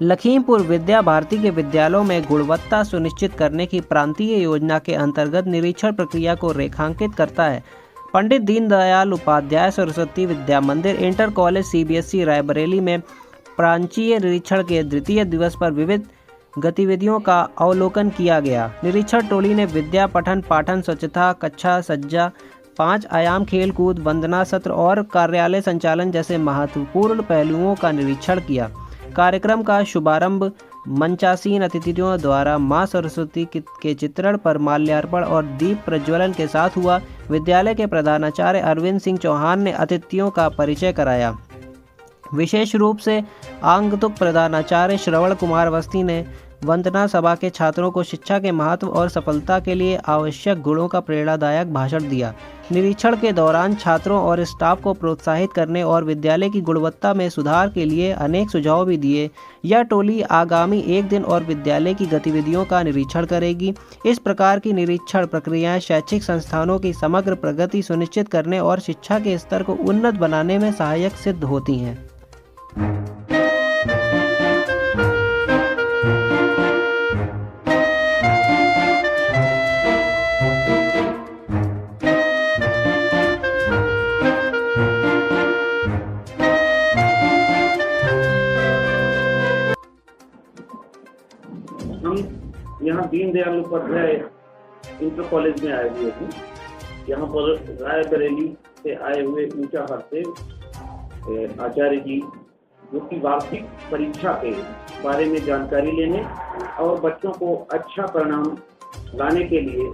लखीमपुर विद्या भारती के विद्यालयों में गुणवत्ता सुनिश्चित करने की प्रांतीय योजना के अंतर्गत निरीक्षण प्रक्रिया को रेखांकित करता है। पंडित दीनदयाल उपाध्याय सरस्वती विद्या मंदिर इंटर कॉलेज CBSE रायबरेली में प्रांतीय निरीक्षण के द्वितीय दिवस पर विविध गतिविधियों का अवलोकन किया गया। निरीक्षण टोली ने विद्या पठन पाठन, स्वच्छता, कक्षा सज्जा, 5 आयाम खेल कूद, वंदना सत्र और कार्यालय संचालन जैसे महत्वपूर्ण पहलुओं का निरीक्षण किया। कार्यक्रम का शुभारंभ मंचासीन अतिथियों द्वारा मां सरस्वती के चित्रण पर माल्यार्पण और दीप प्रज्वलन के साथ हुआ। विद्यालय के प्रधानाचार्य अरविंद सिंह चौहान ने अतिथियों का परिचय कराया। विशेष रूप से आगंतुक प्रधानाचार्य श्रवण कुमार अवस्थी ने वंदना सभा के छात्रों को शिक्षा के महत्व और सफलता के लिए आवश्यक गुणों का प्रेरणादायक भाषण दिया। निरीक्षण के दौरान छात्रों और स्टाफ को प्रोत्साहित करने और विद्यालय की गुणवत्ता में सुधार के लिए अनेक सुझाव भी दिए। यह टोली आगामी 1 दिन और विद्यालय की गतिविधियों का निरीक्षण करेगी। इस प्रकार की निरीक्षण प्रक्रियाएं शैक्षिक संस्थानों की समग्र प्रगति सुनिश्चित करने और शिक्षा के स्तर को उन्नत बनाने में सहायक सिद्ध होती हैं। हम यहाँ दीनदयाल उपाध्याय इंटर कॉलेज में आए हुए थे। यहाँ पर रायबरेली से आए हुए ऊंचाहार से आचार्य जी जो कि वार्षिक परीक्षा के बारे में जानकारी लेने और बच्चों को अच्छा परिणाम लाने के लिए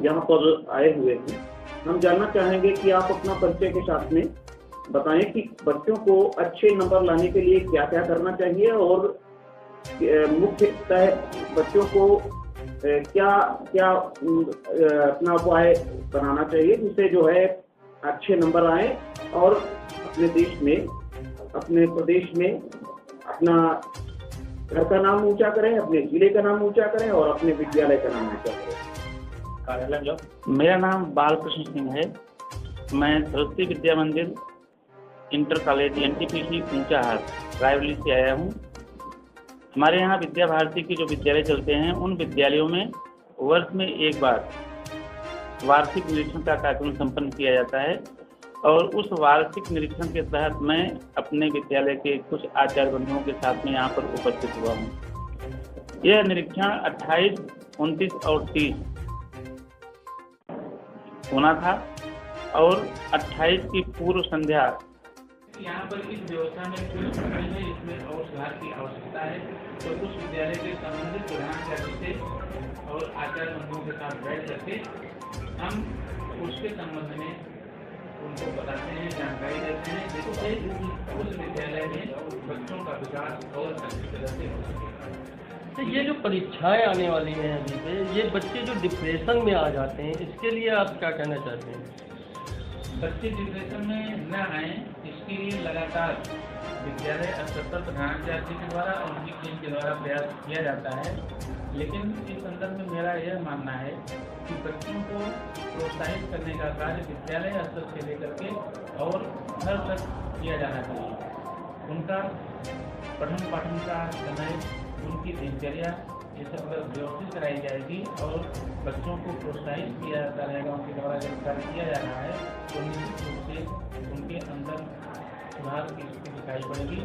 यहाँ पर आए हुए हैं। हम जानना चाहेंगे कि आप अपना परिचय के साथ में बताएं कि बच्चों को अच्छे नंबर लाने के लिए क्या क्या करना चाहिए और मुख्यतः बच्चों को क्या क्या अपना उपाय बनाना चाहिए जिससे जो है अच्छे नंबर आए और अपने देश में, अपने प्रदेश में अपना घर का नाम ऊंचा करें, अपने जिले का नाम ऊंचा करें और अपने विद्यालय का नाम ऊंचा करें। मेरा नाम बालकृष्ण सिंह है। मैं सरस्वती विद्या मंदिर inter college NTPC Unchahar Raebareli से आया हूँ। हमारे यहाँ विद्या भारती के जो विद्यालय चलते हैं उन विद्यालयों में वर्ष में एक बार वार्षिक निरीक्षण का कार्यक्रम संपन्न किया जाता है और उस वार्षिक निरीक्षण के तहत मैं अपने विद्यालय के कुछ आचार्य बंधुओं के साथ में यहाँ पर उपस्थित हुआ हूँ। यह निरीक्षण 28, 29 और 30 होना था और 28 की पूर्व संध्या यहाँ पर इस व्यवस्था में कुछ कमी है, इसमें और सुधार की आवश्यकता है। तो उस विद्यालय के संबंधित प्रधानाचार्य से और आचार्य बंधुओं के साथ बैठ करके हम उसके संबंध में उनको बताते हैं, जानकारी देते हैं, जिससे उस विद्यालय में बच्चों का विकास और अच्छी तरह से हो सके। तो ये जो परीक्षाएं आने वाली हैं अभी पे, ये बच्चे जो डिप्रेशन में आ जाते हैं, इसके लिए आप क्या कहना चाहते हैं? बच्चे डिप्रेशन में न आए इसके लिए लगातार विद्यालय स्तर पर प्रधानाचार्य जी के द्वारा और उनकी टीम के द्वारा प्रयास किया जाता है। लेकिन इस संदर्भ में मेरा यह मानना है कि बच्चों को प्रोत्साहित करने का कार्य विद्यालय स्तर से लेकर के और घर तक किया जाना चाहिए। उनका पठन पाठन का समय, उनकी दिनचर्या, ये सब व्यवस्थित कराई जाएगी और बच्चों को प्रोत्साहित किया जाता रहेगा। उनके द्वारा जब कार्य किया जा रहा है तो निश्चित रूप से उनके अंदर सुधार की स्थिति दिखाई पड़ेगी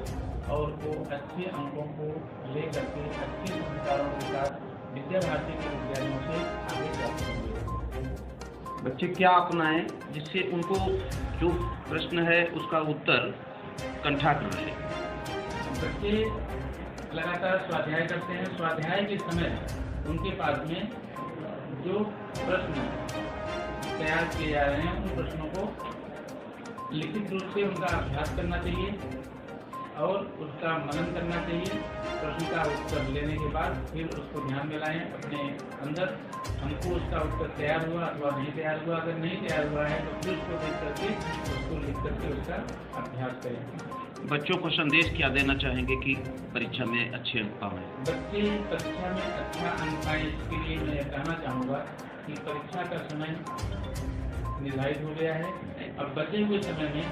और वो अच्छे अंकों को ले करके अच्छे संस्कारों के साथ विद्या भारती के विद्यालयों से आगे जा सकेंगे। बच्चे क्या अपनाएं जिससे उनको जो प्रश्न है उसका उत्तर कंठाग्र रहे। बच्चे लगातार स्वाध्याय करते हैं। स्वाध्याय के समय उनके पास में जो प्रश्न तैयार किए जा रहे हैं उन प्रश्नों को लिखित रूप से उनका अभ्यास करना चाहिए और उसका मनन करना चाहिए। प्रश्न का उत्तर लेने के बाद फिर उसको ध्यान में लाएं अपने अंदर, हमको उसका उत्तर तैयार हुआ अथवा नहीं तैयार हुआ। अगर नहीं तैयार हुआ है तो फिर उसको देख करके उसको लिख करके उसका अभ्यास करें। बच्चों को संदेश क्या देना चाहेंगे कि परीक्षा में अच्छे अंक पाएं? बच्चे परीक्षा में अच्छा अंक पाएं इसके लिए मैं यह कहना चाहूँगा कि परीक्षा का समय निर्धारित हो गया है। अब बचे हुए समय में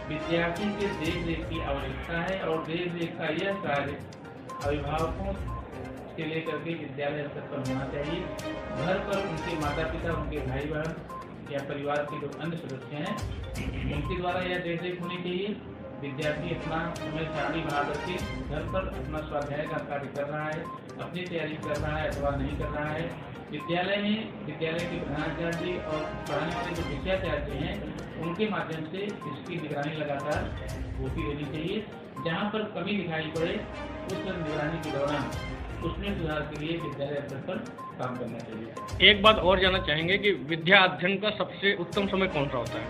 विद्यार्थी के देख रेख की आवश्यकता है और देख रेख का यह कार्य अभिभावकों से लेकर के विद्यालय स्तर पर होना चाहिए। घर पर उनके माता पिता, उनके भाई बहन या परिवार के जो अन्य सदस्य हैं उनके द्वारा यह देखरेख होनी चाहिए। विद्यार्थी अपना समय सारणी बना करके घर पर अपना स्वाध्याय का कार्य कर रहा है, अपनी तैयारी कर रहा है अथवा नहीं कर रहा है। विद्यालय में विद्यालय के प्रधानाचार्य और पढ़ाने वाले जो विषयाचार्य हैं उनके माध्यम से इसकी निगरानी लगातार होती रहनी चाहिए। जहाँ पर कमी दिखाई पड़े उस निगरानी के दौरान उसमें सुधार के लिए विद्यालय स्तर पर काम करना चाहिए। एक बात और जानना चाहेंगे कि विद्या अध्ययन का सबसे उत्तम समय कौन सा होता है?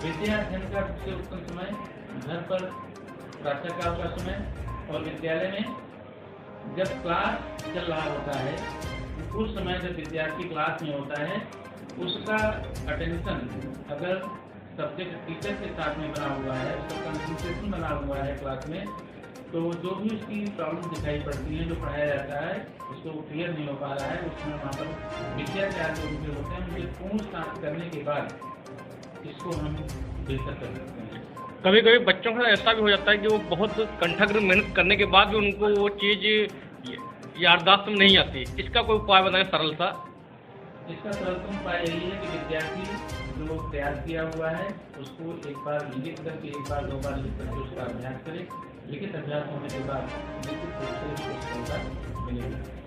विद्या अध्ययन का सबसे उत्तम समय घर पर प्रातःकाल का समय और विद्यालय में जब क्लास चल रहा होता है उस समय जब विद्यार्थी क्लास में होता है उसका अटेंशन अगर सब्जेक्ट टीचर के साथ में बना हुआ है, उसका कंसंट्रेशन बना हुआ है क्लास में, तो जो भी उसकी प्रॉब्लम दिखाई पड़ती है, जो पढ़ाया जाता है उसको क्लियर नहीं हो पा रहा है, उसमें वहाँ पर विद्याचार्य जो उनके होते हैं उनके पूछताछ करने के बाद इसको हम बेहतर कर सकते हैं। कभी कभी बच्चों का ऐसा भी हो जाता है कि वो बहुत कंठग्र मेहनत करने के बाद भी उनको वो चीज़ याददाश्त में नहीं आती। इसका कोई उपाय बताएं सरल सा। इसका सर्वोत्तम उपाय यही है कि विद्यार्थी जो तैयार किया हुआ है उसको एक बार लिखित करके, एक बार 2 बार लिख करके उसका अभ्यास करें। लिखित अभ्यास होने के बाद निश्चित रूप से उसको सफलता मिलेगी।